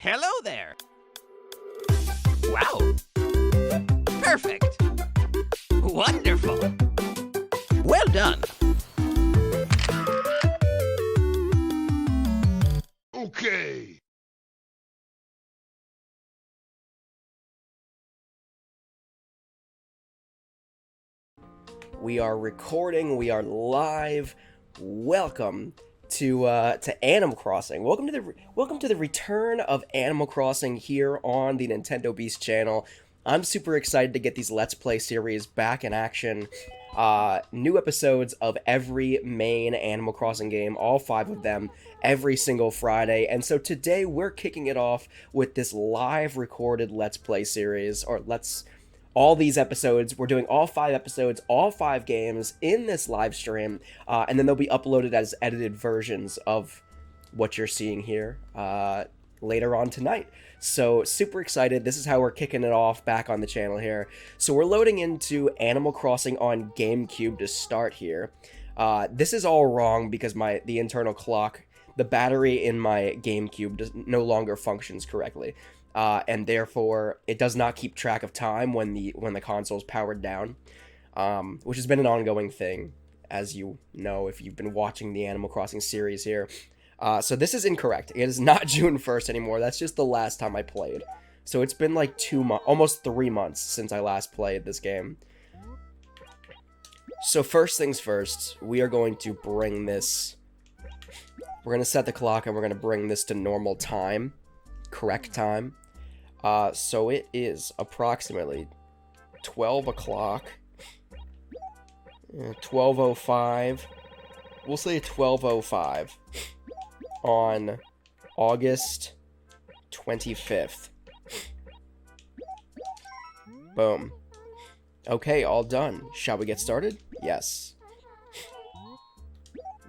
Hello there. Wow. Perfect. Wonderful. Well done. Okay. We are recording. We are live. Welcome to Animal Crossing. Welcome to the return of Animal Crossing here on the Nintendo Beast channel. I'm super excited to get these Let's Play series back in action. New episodes of every main Animal Crossing game, all 5 of them, every single Friday. And so today we're kicking it off with this live recorded Let's Play series, or all these episodes. We're doing all 5 episodes, all 5 games in this live stream, and then they'll be uploaded as edited versions of what you're seeing here later on tonight. So super excited. This is how we're kicking it off back on the channel here. So we're loading into Animal Crossing on GameCube to start here. This is all wrong because the internal clock, the battery in my GameCube no longer functions correctly. And therefore, it does not keep track of time when the console's powered down, which has been an ongoing thing, as you know if you've been watching the Animal Crossing series here. So this is incorrect. It is not June 1st anymore. That's just the last time I played. So it's been like almost 3 months since I last played this game. So first things first, we are going to bring this... We're going to set the clock and we're going to bring this to normal time. Correct time. So it is approximately 12 o'clock. 12:05. We'll say 12:05 on August 25th. Boom. Okay, all done. Shall we get started? Yes.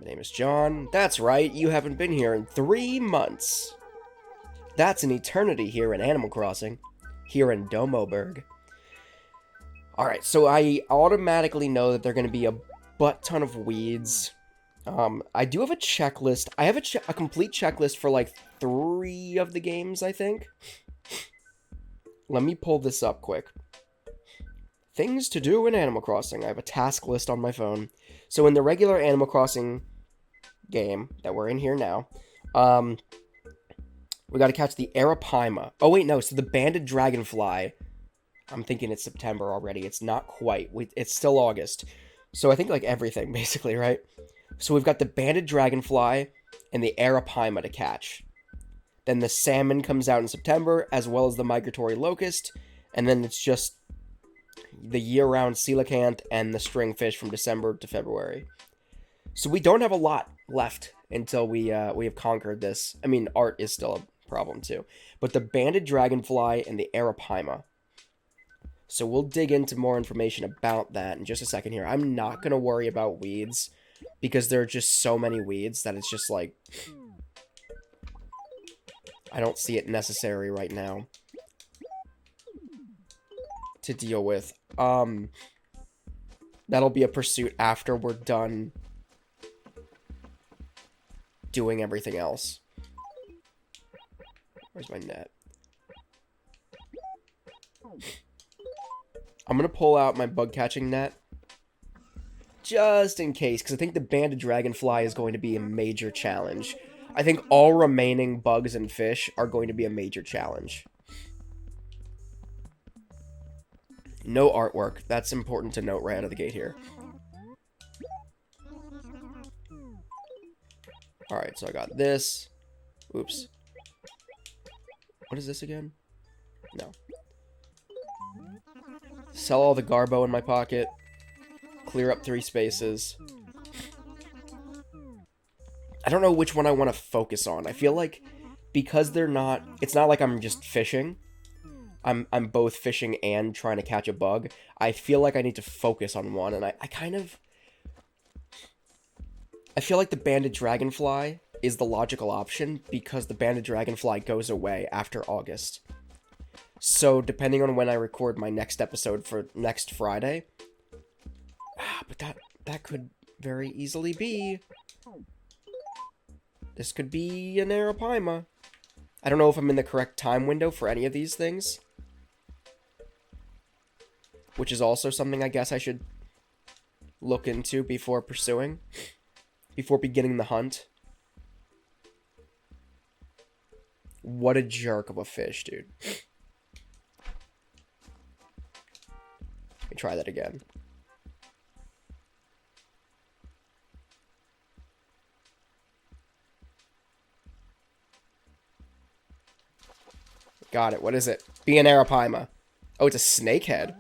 My name is John. That's right, you haven't been here in 3 months. That's an eternity here in Animal Crossing, here in Domoburg. Alright, so I automatically know that there are going to be a butt ton of weeds. I do have a checklist. I have a complete checklist for like 3 of the games, I think. Let me pull this up quick. Things to do in Animal Crossing. I have a task list on my phone. So in the regular Animal Crossing game that we're in here now, we gotta catch the Arapaima. Oh, wait, no. So the banded dragonfly. I'm thinking it's September already. It's not quite. It's still August. So I think, like, everything, basically, right? So we've got the banded dragonfly and the Arapaima to catch. Then the salmon comes out in September, as well as the migratory locust. And then it's just the year-round coelacanth and the stringfish from December to February. So we don't have a lot left until we have conquered this. I mean, art is still a problem too, but the banded dragonfly and the Arapaima. So we'll dig into more information about that in just a second here. I'm not going to worry about weeds because there are just so many weeds that it's just like, I don't see it necessary right now to deal with. That'll be a pursuit after we're done doing everything else. Where's my net? I'm going to pull out my bug catching net just in case, because I think the banded dragonfly is going to be a major challenge. I think all remaining bugs and fish are going to be a major challenge. No artwork. That's important to note right out of the gate here. Alright, so I got this. Oops. What is this again? No. Sell all the Garbo in my pocket. Clear up 3 spaces. I don't know which one I want to focus on. I feel like because they're not... It's not like I'm just fishing. I'm both fishing and trying to catch a bug. I feel like I need to focus on one, and I kind of... I feel like the banded dragonfly is the logical option because the banded dragonfly goes away after August. So, depending on when I record my next episode for next Friday... but that could very easily be... This could be an Arapaima. I don't know if I'm in the correct time window for any of these things. Which is also something I guess I should look into before pursuing. Before beginning the hunt. What a jerk of a fish, dude. Let me try that again. Got it. What is it? Be an arapaima. Oh, it's a snakehead.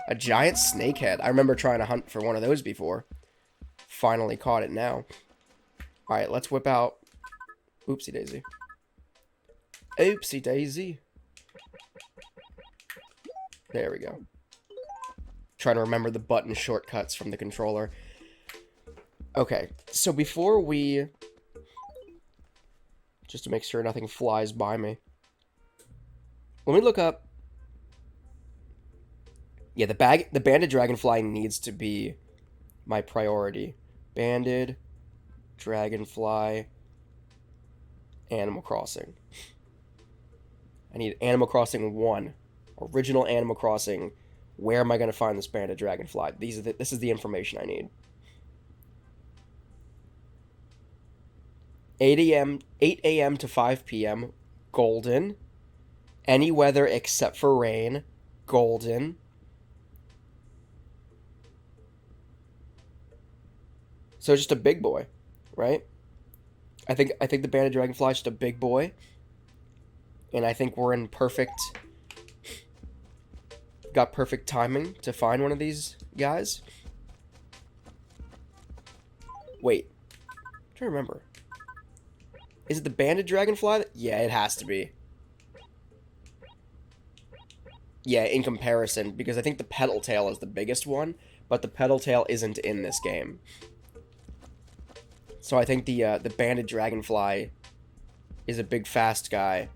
A giant snakehead. I remember trying to hunt for one of those before. Finally caught it now. Alright, let's whip out... Oopsie daisy. Oopsie daisy. There we go. Trying to remember the button shortcuts from the controller. Okay, so before we... Just to make sure nothing flies by me. Let me look up... Yeah, the banded dragonfly needs to be my priority. Banded dragonfly Animal Crossing. I need Animal Crossing 1. Original Animal Crossing. Where am I going to find this banded dragonfly? This is the information I need. 8 a.m. to 5 p.m. Golden. Any weather except for rain. Golden. So it's just a big boy, right? I think the banded dragonfly is just a big boy. And I think we're in perfect... Got perfect timing to find one of these guys. Wait. I'm trying to remember. Is it the banded dragonfly? Yeah, it has to be. Yeah, in comparison, because I think the petal tail is the biggest one, but the petal tail isn't in this game. So I think the banded dragonfly is a big fast guy.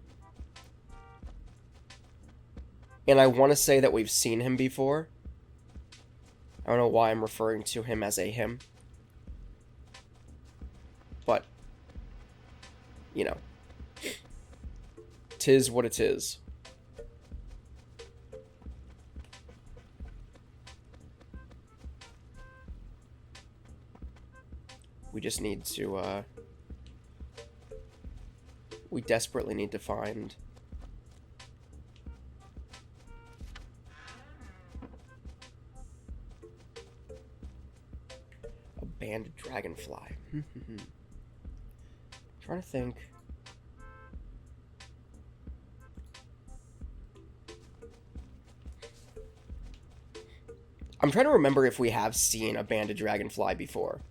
And I want to say that we've seen him before. I don't know why I'm referring to him as a him. But, you know. 'Tis what it is. We just need to, we desperately need to find... a banded dragonfly. Trying to think... I'm trying to remember if we have seen a banded dragonfly before.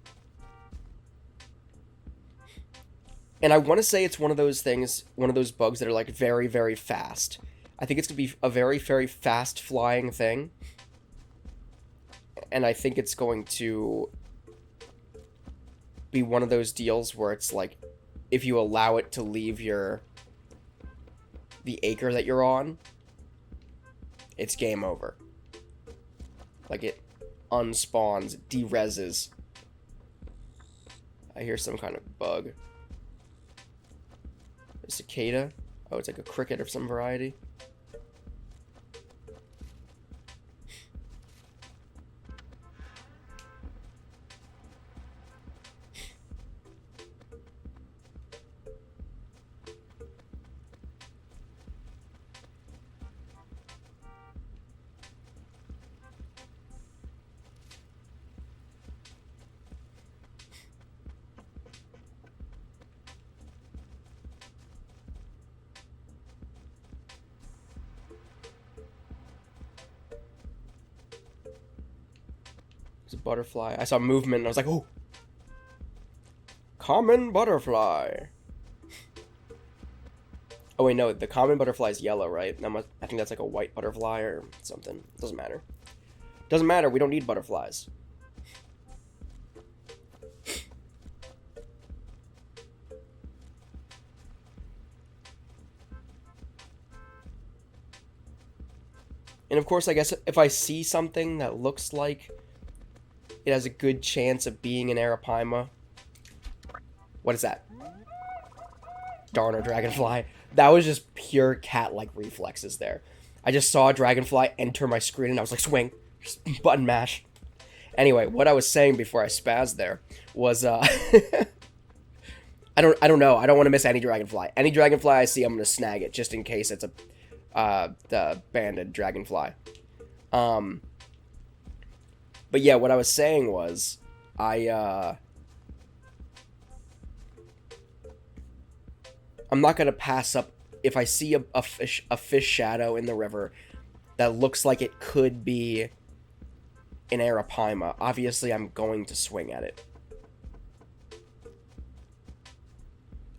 And I want to say it's one of those things, one of those bugs that are like very, very fast. I think it's going to be a very, very fast flying thing. And I think it's going to be one of those deals where it's like, if you allow it to leave the acre that you're on, it's game over. Like it unspawns, de-reses. I hear some kind of bug. A cicada? Oh, it's like a cricket of some variety. It's a butterfly. I saw movement and I was like, oh! Common butterfly. Oh wait, no, the common butterfly is yellow, right? I think that's like a white butterfly or something. Doesn't matter. Doesn't matter, we don't need butterflies. And of course, I guess if I see something that looks like it has a good chance of being an arapaima. What is that? darn a dragonfly. That was just pure cat-like reflexes there. I just saw a dragonfly enter my screen and I was like, swing. Just button mash. Anyway, what I was saying before I spazzed there was, I don't know. I don't want to miss any dragonfly. Any dragonfly I see, I'm going to snag it just in case it's the banded dragonfly. But yeah, what I was saying was, I'm not going to pass up if I see a fish shadow in the river that looks like it could be an Arapaima. Obviously, I'm going to swing at it.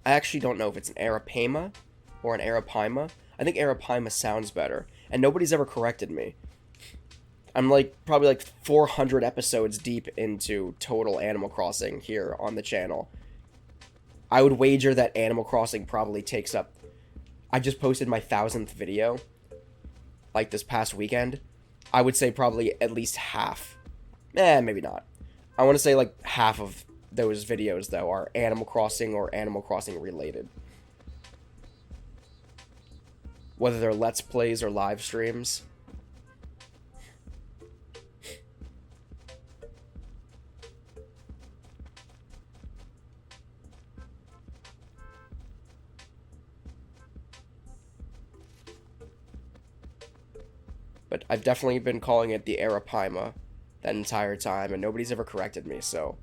I actually don't know if it's an Arapaima or an Arapaima. I think Arapaima sounds better, and nobody's ever corrected me. I'm probably 400 episodes deep into total Animal Crossing here on the channel. I would wager that Animal Crossing probably takes up... I just posted my 1000th video, this past weekend. I would say probably at least half. Maybe not. I want to say half of those videos, though, are Animal Crossing or Animal Crossing related. Whether they're Let's Plays or live streams. But I've definitely been calling it the Arapaima that entire time, and nobody's ever corrected me, so...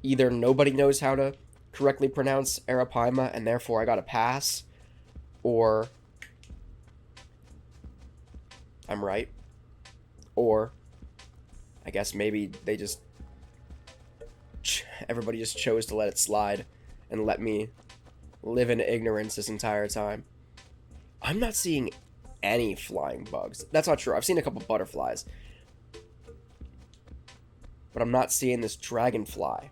Either nobody knows how to correctly pronounce Arapaima, and therefore I got a pass, or... I'm right. Or... I guess maybe they just... Everybody just chose to let it slide, and let me live in ignorance this entire time. I'm not seeing any flying bugs. That's not true. I've seen a couple butterflies. But I'm not seeing this dragonfly.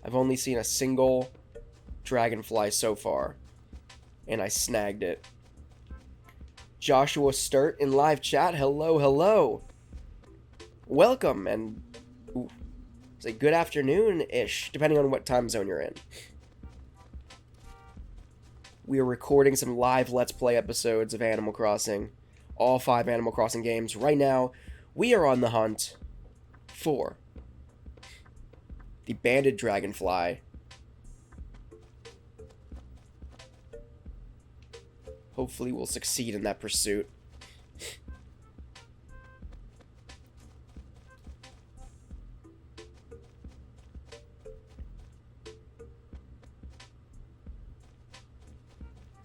I've only seen a single dragonfly so far. And I snagged it. Joshua Sturt in live chat. Hello, hello. Welcome, and say good afternoon-ish, depending on what time zone you're in. We are recording some live Let's Play episodes of Animal Crossing. All 5 Animal Crossing games. Right now, we are on the hunt for the banded dragonfly. Hopefully we'll succeed in that pursuit.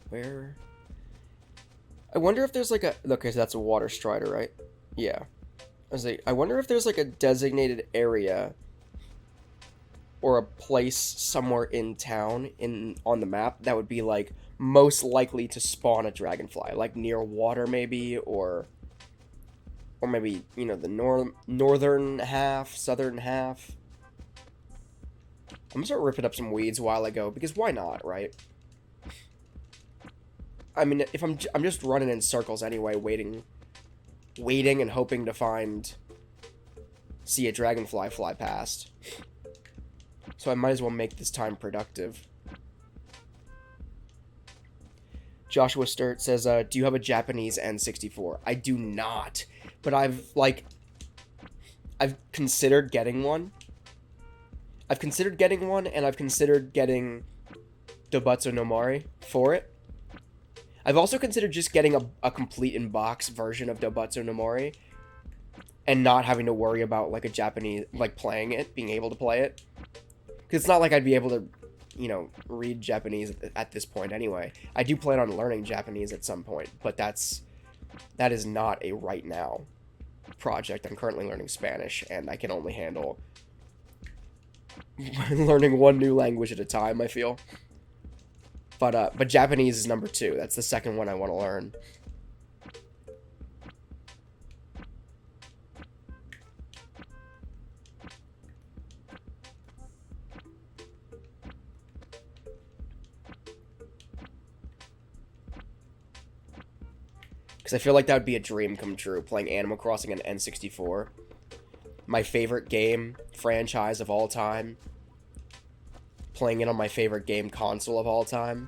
Where? I wonder if there's okay, so that's a water strider, right? Yeah. I wonder if there's a designated area or a place somewhere in town on the map that would be most likely to spawn a dragonfly, near water maybe, or maybe, the northern half, southern half. I'm gonna start ripping up some weeds a while ago, because why not, right? I mean, if I'm just running in circles anyway, waiting and hoping to see a dragonfly fly past. So I might as well make this time productive. Joshua Sturt says, do you have a Japanese N64? I do not, but I've considered getting one. I've considered getting one, and I've considered getting Dobatsu no Mari for it. I've also considered just getting a complete in-box version of Dobatsu no Mori and not having to worry about a Japanese, playing it, being able to play it. Because it's not like I'd be able to, read Japanese at this point anyway. I do plan on learning Japanese at some point, but that is not a right now project. I'm currently learning Spanish, and I can only handle learning one new language at a time, I feel. But Japanese is number 2. That's the second one I want to learn. Because I feel like that would be a dream come true, playing Animal Crossing on N64. My favorite game, franchise of all time. playing it on my favorite game console of all time.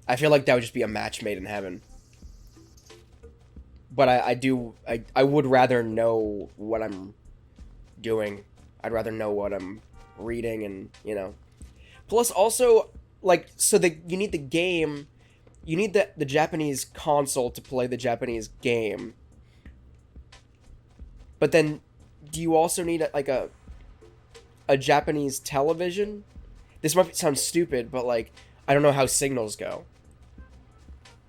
I feel like that would just be a match made in heaven. But I would rather know what I'm doing. I'd rather know what I'm reading and, you know. Plus also, like, so you need the game, you need the Japanese console to play the Japanese game. But then, do you also need, like, a Japanese television? This might sound stupid, but, like, I don't know how signals go.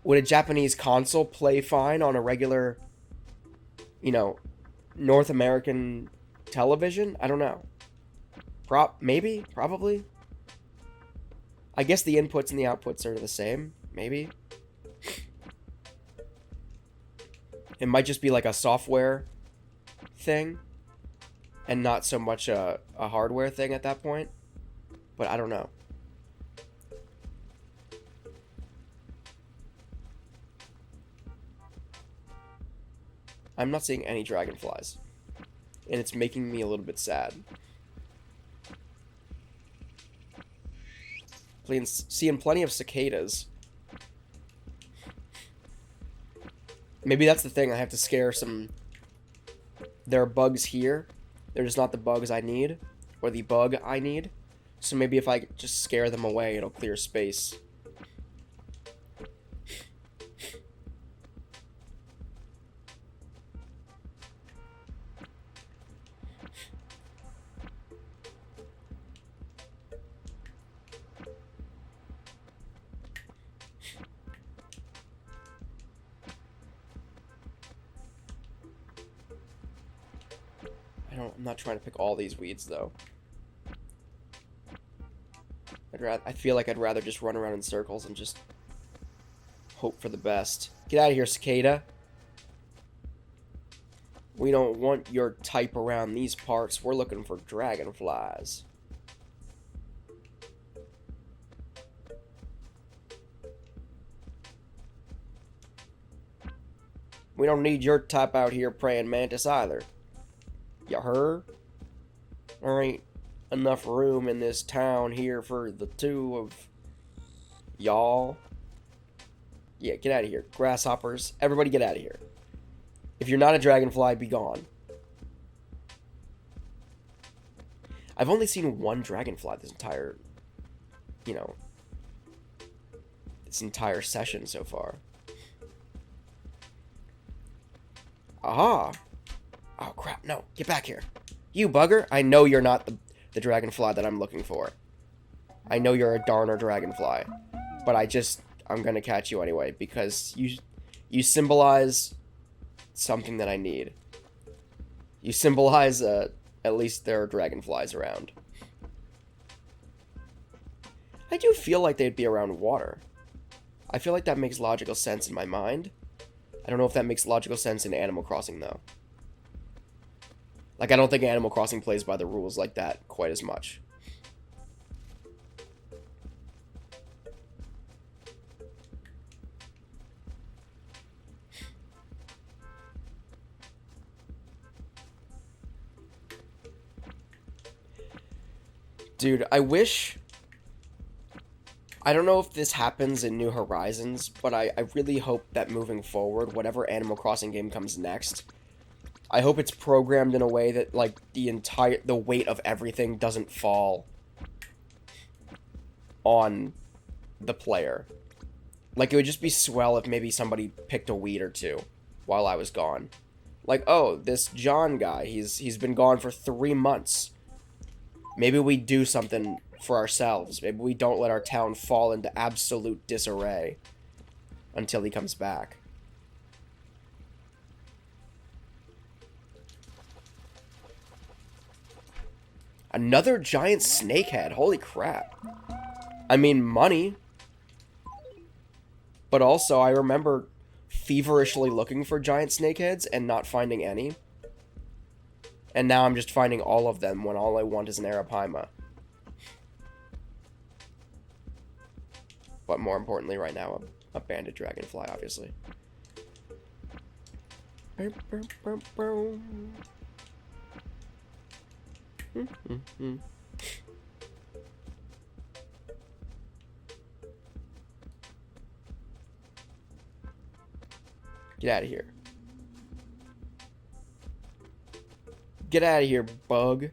Would a Japanese console play fine on a regular, you know, North American television? I don't know. Maybe? Probably? I guess the inputs and the outputs are the same. Maybe? It might just be like a software thing and not so much a hardware thing at that point. But I don't know. I'm not seeing any dragonflies. And it's making me a little bit sad. Seeing plenty of cicadas. Maybe that's the thing. I have to scare some... There are bugs here. They're just not the bugs I need. Or the bug I need. So maybe if I just scare them away, it'll clear space. I'm not trying to pick all these weeds, though. I feel like I'd rather just run around in circles and just hope for the best. Get out of here, cicada. We don't want your type around these parts. We're looking for dragonflies. We don't need your type out here praying mantis either. You heard? There ain't enough room in this town here for the two of y'all. Yeah, get out of here. Grasshoppers. Everybody get out of here. If you're not a dragonfly, be gone. I've only seen one dragonfly this entire, you know, this entire session so far. Aha! Oh, crap. No. Get back here. You bugger. I know you're not the dragonfly that I'm looking for. I know you're a Darner dragonfly. But I'm gonna catch you anyway, because you symbolize something that I need. You symbolize, at least there are dragonflies around. I do feel like they'd be around water. I feel like that makes logical sense in my mind. I don't know if that makes logical sense in Animal Crossing, though. Like, I don't think Animal Crossing plays by the rules like that quite as much. Dude, I wish... I don't know if this happens in New Horizons, but I really hope that moving forward, whatever Animal Crossing game comes next... I hope it's programmed in a way that, like, the weight of everything doesn't fall on the player. Like, it would just be swell if maybe somebody picked a weed or two while I was gone. Like, oh, this John guy, he's been gone for 3 months. Maybe we do something for ourselves. Maybe we don't let our town fall into absolute disarray until he comes back. Another giant snakehead. Holy crap. I mean, money. But also, I remember feverishly looking for giant snakeheads and not finding any. And now I'm just finding all of them when all I want is an Arapaima. But more importantly right now, a banded dragonfly, obviously. Get out of here. Get out of here, bug.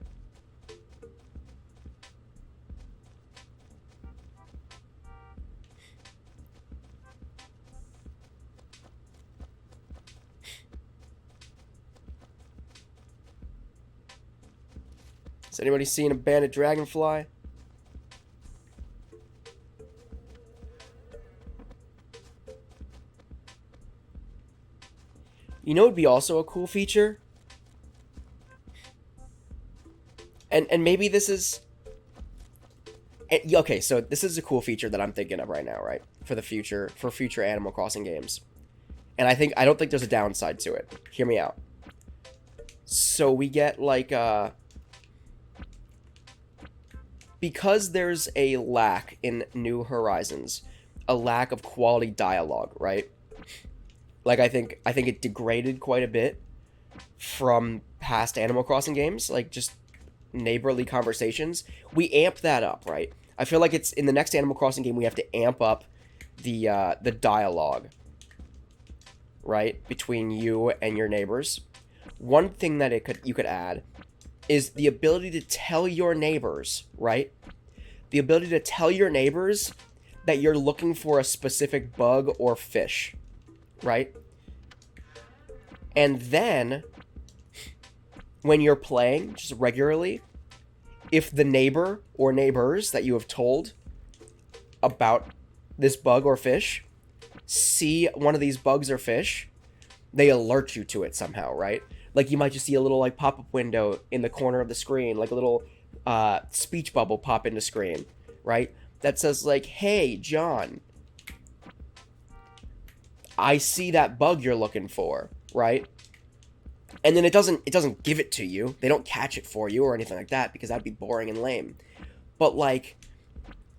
Has anybody seen a banded dragonfly? You know, it'd be also a cool feature. And maybe this is... Okay, so this is a cool feature that I'm thinking of right now, right? For future Animal Crossing games. And I don't think there's a downside to it. Hear me out. So we get, like, because there's a lack in New Horizons, a lack of quality dialogue, right? Like, I think it degraded quite a bit from past Animal Crossing games, like, just neighborly conversations. We amp that up, right? I feel like it's in the next Animal Crossing game we have to amp up the dialogue, right, between you and your neighbors. One thing that you could add is the ability to tell your neighbors, right? The ability to tell your neighbors that you're looking for a specific bug or fish, right? And then when you're playing just regularly, if the neighbor or neighbors that you have told about this bug or fish see one of these bugs or fish, they alert you to it somehow, right? Like, you might just see a little, like, pop-up window in the corner of the screen, like a little speech bubble pop into screen, right? That says, like, hey, John, I see that bug you're looking for, right? And then it doesn't give it to you. They don't catch it for you or anything like that, because that'd be boring and lame. But, like,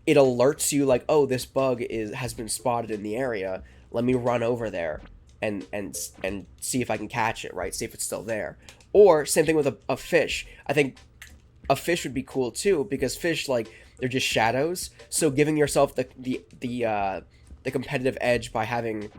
it alerts you, like, oh, this bug has been spotted in the area. Let me run over there and see if I can catch it, right? See if it's still there. Or same thing with a fish. I think a fish would be cool too, because fish, like, they're just shadows. So giving yourself the competitive edge by having,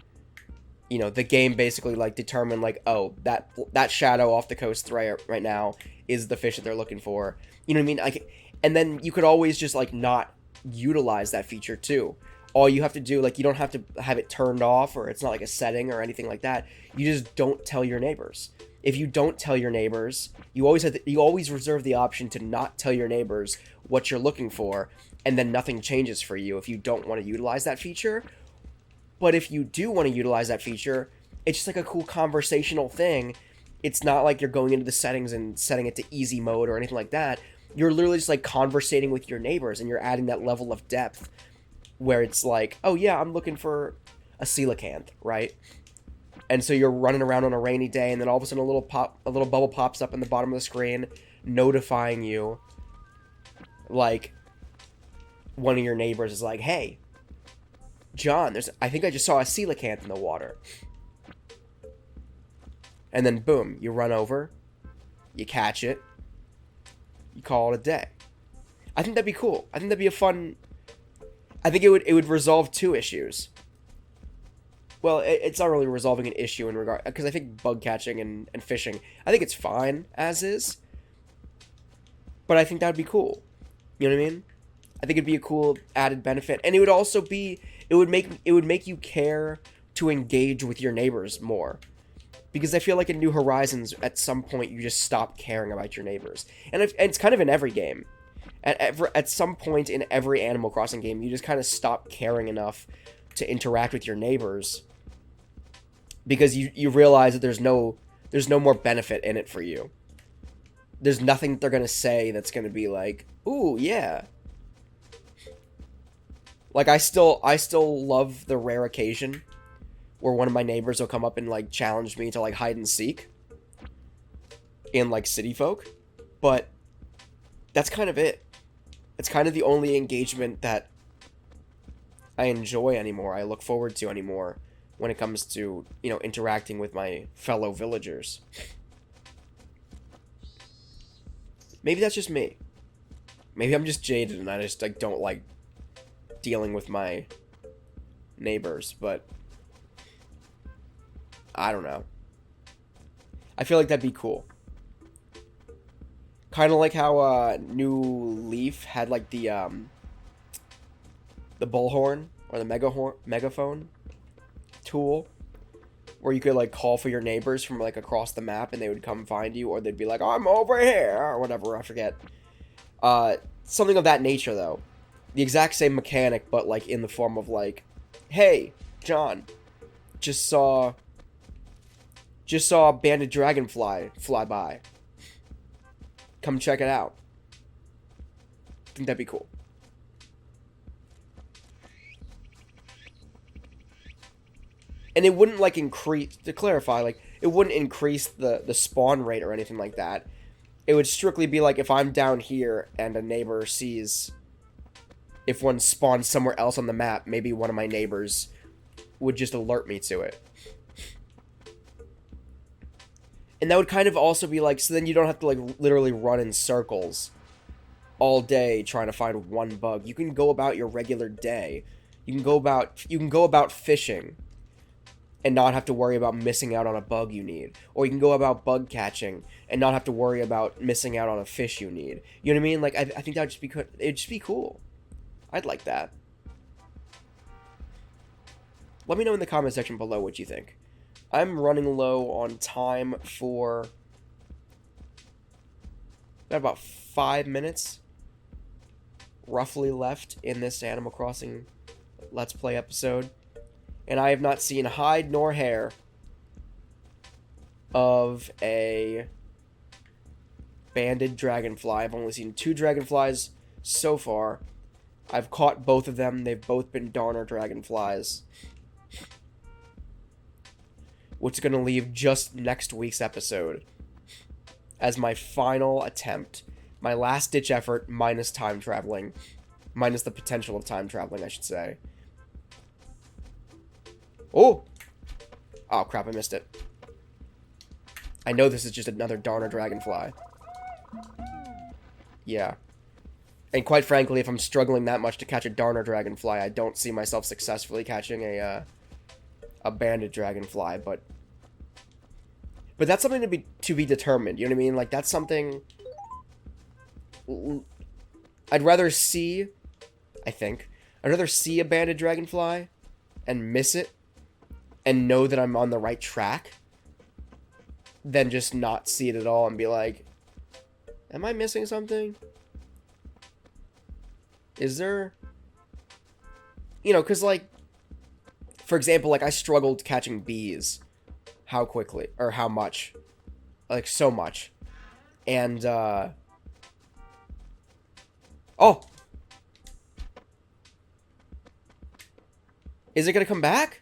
you know, the game basically, like, determine, like, oh, that shadow off the coast right now is the fish that they're looking for. You know what I mean? Like, and then you could always just, like, not utilize that feature too. All you have to do, like, you don't have to have it turned off, or it's not like a setting or anything like that. You just don't tell your neighbors. If you don't tell your neighbors, you always reserve the option to not tell your neighbors what you're looking for, and then nothing changes for you if you don't want to utilize that feature. But if you do want to utilize that feature, it's just like a cool conversational thing. It's not like you're going into the settings and setting it to easy mode or anything like that. You're literally just, like, conversating with your neighbors, and you're adding that level of depth where it's like, oh yeah, I'm looking for a coelacanth, right? And so you're running around on a rainy day, and then all of a sudden a little bubble pops up in the bottom of the screen notifying you, like, one of your neighbors is like, hey, John, I think I just saw a coelacanth in the water. And then boom, you run over, you catch it, you call it a day. I think that'd be cool. I think that'd be a fun... I think it would resolve two issues. Well, it's not really resolving an issue in regard... Because I think bug catching and fishing, I think it's fine as is. But I think that'd be cool. You know what I mean? I think it'd be a cool added benefit. And it would also be... It would make you care to engage with your neighbors more. Because I feel like in New Horizons, at some point, you just stop caring about your neighbors. And it's kind of in every game. At some point in every Animal Crossing game, you just kind of stop caring enough to interact with your neighbors, because you realize that there's no more benefit in it for you. There's nothing that they're gonna say that's gonna be like, ooh, yeah. Like, I still love the rare occasion where one of my neighbors will come up and, like, challenge me to, like, hide and seek in, like, City Folk, but that's kind of it. It's kind of the only engagement that I enjoy anymore, I look forward to anymore, when it comes to, you know, interacting with my fellow villagers. Maybe that's just me. Maybe I'm just jaded and I just, like, don't like dealing with my neighbors, but I don't know. I feel like that'd be cool. Kind of like how New Leaf had like the bullhorn or the megaphone tool, where you could like call for your neighbors from like across the map and they would come find you, or they'd be like, I'm over here, or whatever, I forget. Something of that nature though. The exact same mechanic, but like in the form of like, hey, John, just saw a banded dragonfly fly by. Come check it out. I think that'd be cool. And it wouldn't like increase, to clarify, like it wouldn't increase the spawn rate or anything like that. It would strictly be like if I'm down here and a neighbor sees, if one spawns somewhere else on the map, maybe one of my neighbors would just alert me to it. And that would kind of also be like, so then you don't have to like literally run in circles all day trying to find one bug. You can go about your regular day. You can go about fishing and not have to worry about missing out on a bug you need. Or you can go about bug catching and not have to worry about missing out on a fish you need. You know what I mean? Like, I think that would just be, it'd just be cool. I'd like that. Let me know in the comment section below what you think. I'm running low on time for about 5 minutes roughly left in this Animal Crossing Let's Play episode. And I have not seen hide nor hair of a banded dragonfly. I've only seen 2 dragonflies so far. I've caught both of them. They've both been Darner dragonflies. Which is going to leave just next week's episode as my final attempt. My last-ditch effort minus time traveling. Minus the potential of time traveling, I should say. Oh! Oh, crap, I missed it. I know this is just another Darner dragonfly. Yeah. And quite frankly, if I'm struggling that much to catch a Darner dragonfly, I don't see myself successfully catching a banded dragonfly, but that's something to be determined. You know what I mean? Like, that's something I'd rather see. I'd rather see a banded dragonfly and miss it and know that I'm on the right track than just not see it at all and be like, am I missing something? Is there, you know, because like, for example, like I struggled catching bees. How quickly, or how much. Like, so much. And, oh! Is it gonna come back?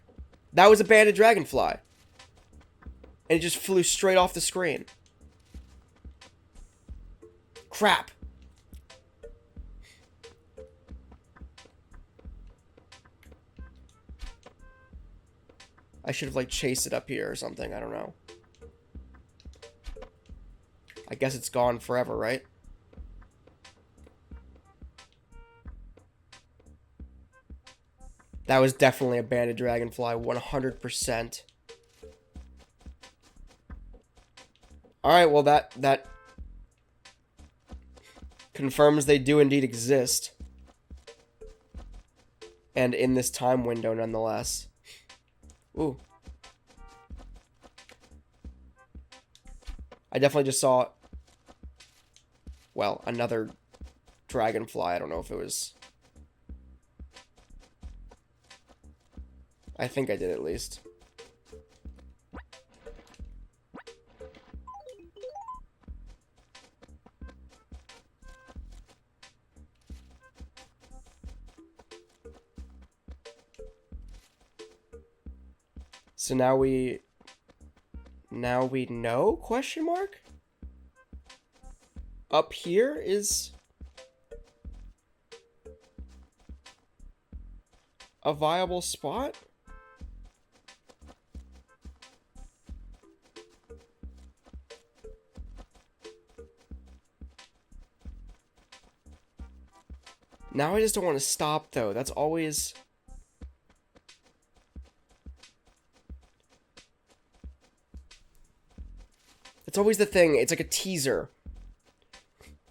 That was a banded dragonfly. And it just flew straight off the screen. Crap. I should have, like, chased it up here or something. I don't know. I guess it's gone forever, right? That was definitely a banded dragonfly. 100%. Alright, well, that confirms they do indeed exist. And in this time window, nonetheless. Ooh. I definitely just saw, well, another dragonfly. I don't know if it was, I think I did at least. So now we know, question mark? Up here is a viable spot? Now I just don't want to stop, though. That's always... It's always the thing. It's like a teaser.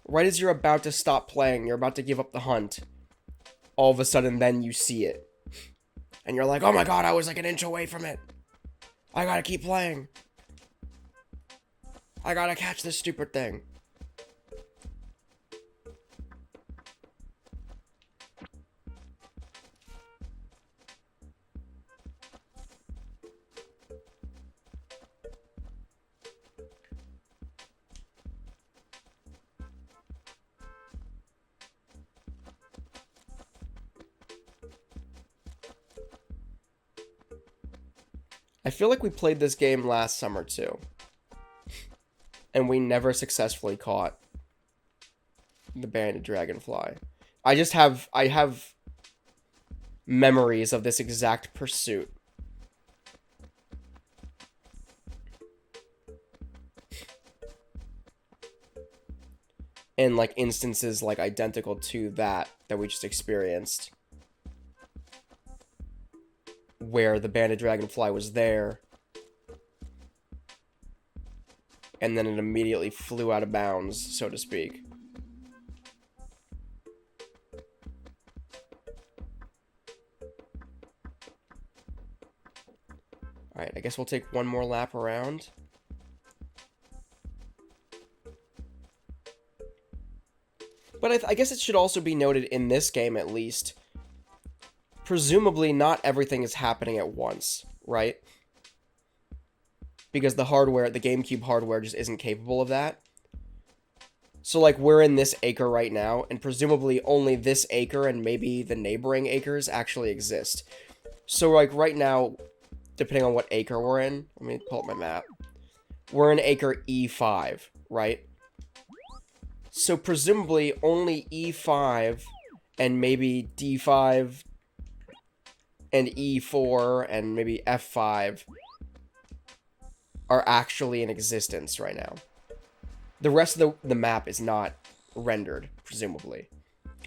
Right as you're about to stop playing, you're about to give up the hunt, all of a sudden then you see it. And you're like, oh my god, I was like an inch away from it. I gotta keep playing. I gotta catch this stupid thing. I feel like we played this game last summer too. And we never successfully caught the banded dragonfly. I have memories of this exact pursuit. And like instances like identical to that we just experienced. Where the banded dragonfly was there. And then it immediately flew out of bounds, so to speak. Alright, I guess we'll take one more lap around. But I guess it should also be noted in this game, at least, presumably not everything is happening at once, right? Because the hardware, the GameCube hardware, just isn't capable of that. So, like, we're in this acre right now, and presumably only this acre and maybe the neighboring acres actually exist. So, like, right now, depending on what acre we're in, let me pull up my map. We're in acre E5, right? So, presumably, only E5 and maybe D5 and E4 and maybe F5 are actually in existence right now. The rest of the map is not rendered, presumably.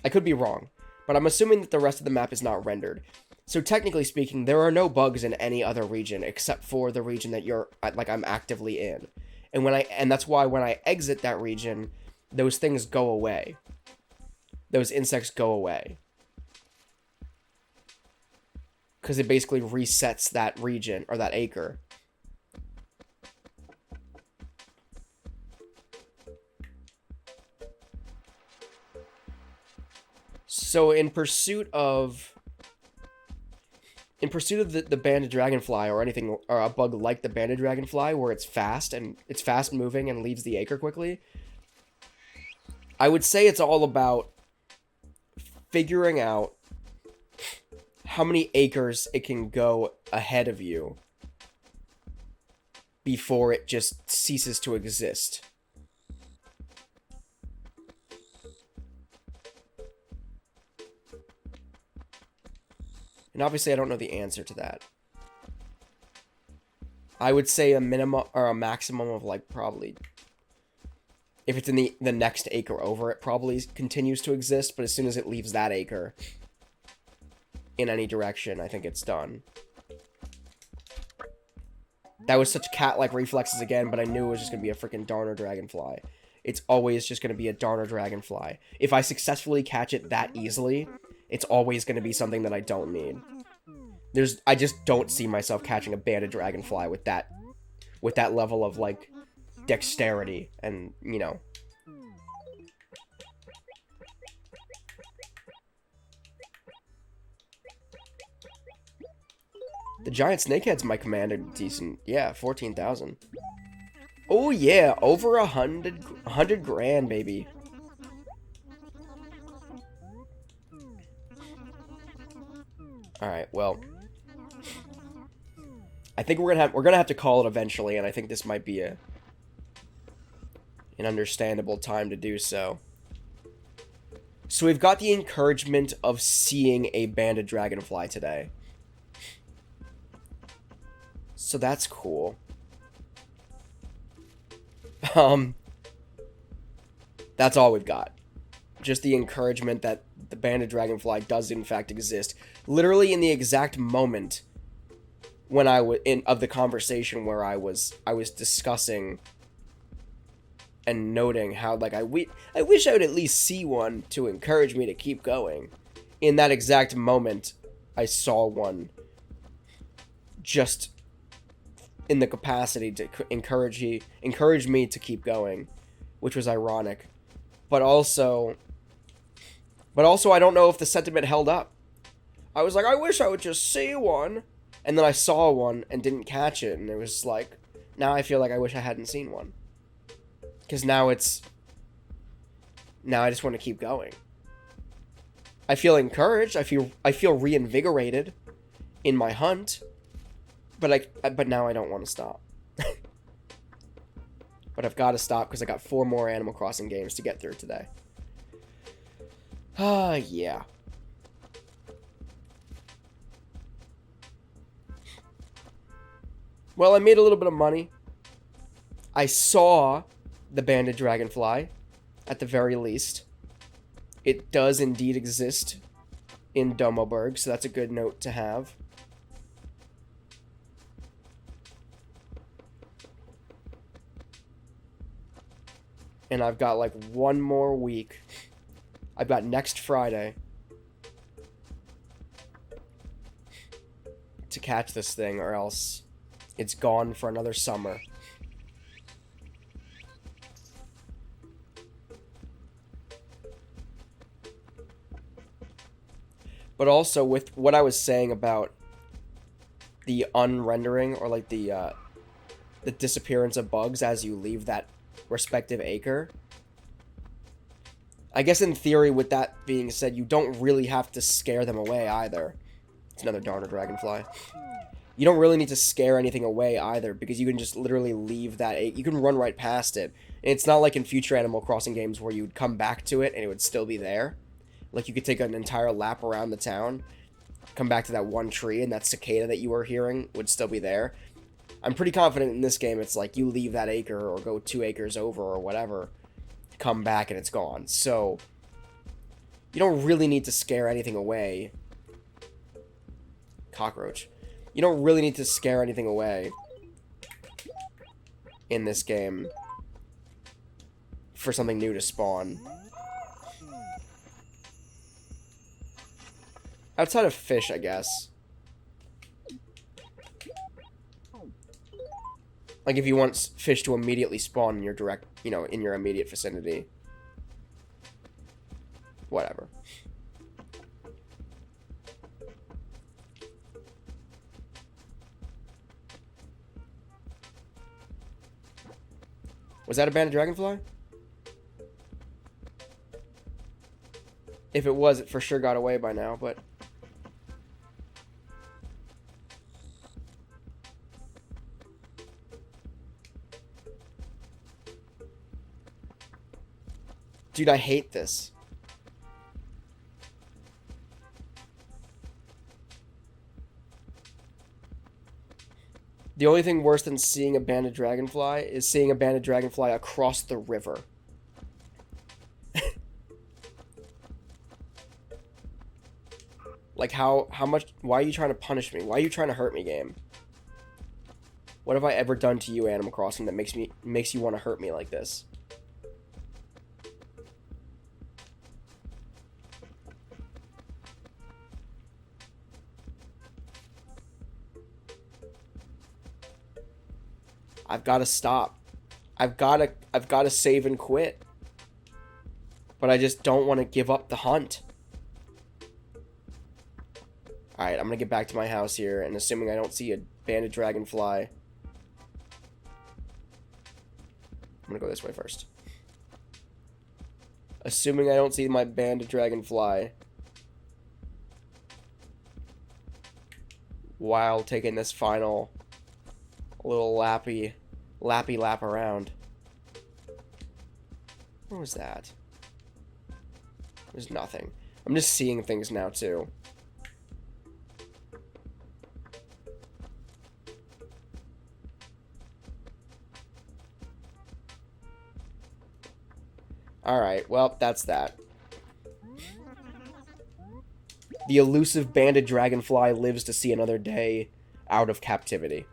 I could be wrong, but I'm assuming that the rest of the map is not rendered. So technically speaking, there are no bugs in any other region except for the region that I'm actively in. And that's why when I exit that region, those things go away. Those insects go away. Because it basically resets that region, or that acre. So in pursuit of the banded dragonfly or anything, or a bug like the banded dragonfly where it's fast moving and leaves the acre quickly, I would say it's all about figuring out how many acres it can go ahead of you before it just ceases to exist. And obviously I don't know the answer to that. I would say a minimum or a maximum of like probably, if it's in the next acre over, it probably continues to exist, but as soon as it leaves that acre in any direction, I think it's done. That was such cat-like reflexes again, but I knew it was just going to be a freaking Darner Dragonfly. It's always just going to be a Darner Dragonfly. If I successfully catch it that easily, it's always going to be something that I don't need. I just don't see myself catching a banded dragonfly with that level of, like, dexterity and, you know. The giant snakeheads might command a decent, yeah, 14,000. Oh yeah, over 100 grand, baby. Alright, well, I think we're gonna have to call it eventually, and I think this might be an understandable time to do so. So we've got the encouragement of seeing a banded dragonfly today. So that's cool. That's all we've got. Just the encouragement that the banded dragonfly does in fact exist. Literally in the exact moment when of the conversation where I was discussing and noting how, like, I wish I would at least see one to encourage me to keep going. In that exact moment, I saw one just in the capacity to encourage me to keep going, which was ironic. But also I don't know if the sentiment held up. I was like, I wish I would just see one. And then I saw one and didn't catch it, and it was like, now I feel like I wish I hadn't seen one. Because now I just want to keep going. I feel encouraged. I feel reinvigorated in my hunt. But now I don't want to stop. But I've got to stop because I got 4 more Animal Crossing games to get through today. Yeah. Well, I made a little bit of money. I saw the banded dragonfly, at the very least. It does indeed exist in Domoburg, so that's a good note to have. And I've got like 1 more week. I've got next Friday to catch this thing, or else it's gone for another summer. But also, with what I was saying about the unrendering, or like the disappearance of bugs as you leave that respective acre, I guess in theory, with that being said, you don't really have to scare them away either. It's another Darner Dragonfly. You don't really need to scare anything away either, because you can just literally leave that acre. You can run right past it. And it's not like in future Animal Crossing games where you would come back to it and it would still be there. Like, you could take an entire lap around the town, come back to that one tree, and that cicada that you were hearing would still be there. I'm pretty confident in this game it's like you leave that acre or go 2 acres over or whatever, come back and it's gone. So, you don't really need to scare anything away. Cockroach. You don't really need to scare anything away in this game for something new to spawn. Outside of fish, I guess. Like, if you want fish to immediately spawn in your direct, in your immediate vicinity. Whatever. Was that a banded dragonfly? If it was, it for sure got away by now, but... Dude, I hate this. The only thing worse than seeing a banded dragonfly is seeing a banded dragonfly across the river. Like, how much... Why are you trying to punish me? Why are you trying to hurt me, game? What have I ever done to you, Animal Crossing, that makes you want to hurt me like this? I've got to stop. I've got to save and quit. But I just don't want to give up the hunt. Alright, I'm going to get back to my house here, and assuming I don't see a banded dragonfly, I'm going to go this way first. Assuming I don't see my banded dragonfly while taking this final little lappy lap around. What was that? There's nothing. I'm just seeing things now, too. Alright, well, that's that. The elusive banded dragonfly lives to see another day out of captivity.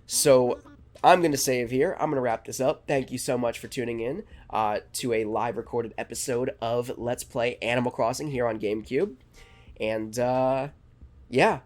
So, I'm going to save here. I'm going to wrap this up. Thank you so much for tuning in to a live recorded episode of Let's Play Animal Crossing here on GameCube. And, yeah,